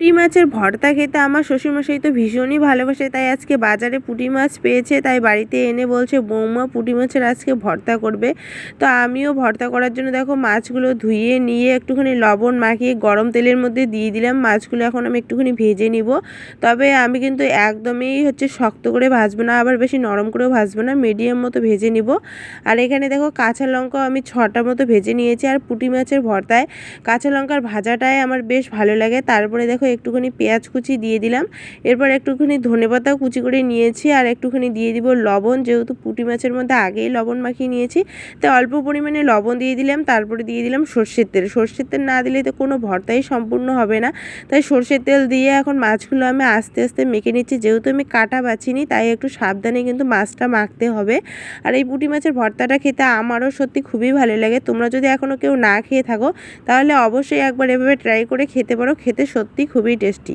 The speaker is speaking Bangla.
পুঁটি মাছের ভর্তা খেতে আমার শ্বশুরমশাই তো ভীষণই ভালোবাসে, তাই আজকে বাজারে পুঁটি মাছ পেয়েছে, তাই বাড়িতে এনে বলছে বৌমা পুঁটি মাছের আজকে ভর্তা করবে। তো আমিও ভর্তা করার জন্য দেখো মাছগুলো ধুয়ে নিয়ে একটুখানি লবণ মাখিয়ে গরম তেলের মধ্যে দিয়ে দিলাম। মাছগুলো এখন আমি একটুখানি ভেজে নিব, তবে আমি কিন্তু একদমই শক্ত করে ভাজবো না, আবার বেশি নরম করেও ভাজবো না, মিডিয়াম মতো ভেজে নিব। আর এখানে দেখো কাঁচা লঙ্কা আমি 6টা মতো ভেজে নিয়েছি। আর পুঁটি মাছের ভর্তায় কাঁচা লঙ্কার ভাজাটাই আমার বেশ ভালো লাগে। তারপরে দেখো একটুখানি পেঁয়াজ কুচি দিয়ে দিলাম, এরপর একটুখানি ধনেপাতাও কুচি করে নিয়েছি, আর একটুখানি দিয়ে দিব লবণ, যেহেতু পুঁটি মাছের মধ্যে আগেই লবণ মাখিয়ে নিয়েছি তাই অল্প পরিমাণে লবণ দিয়ে দিলাম। তারপরে দিয়ে দিলাম সর্ষের তেল। সর্ষের তেল না দিলে তো কোনো ভর্তাই সম্পূর্ণ হবে না, তাই সর্ষের তেল দিয়ে এখন মাছগুলো আমি আস্তে আস্তে মেখে নিচ্ছি। যেহেতু আমি কাটা বাছিনি তাই একটু সাবধানে কিন্তু মাছটা মাখতে হবে। আর এই পুঁটি মাছের ভর্তাটা খেতে আমারও সত্যি খুবই ভালো লাগে। তোমরা যদি এখনও কেউ না খেয়ে থাকো তাহলে অবশ্যই একবার এভাবে ট্রাই করে খেতে পারো, খেতে সত্যি খুবই টেস্টি।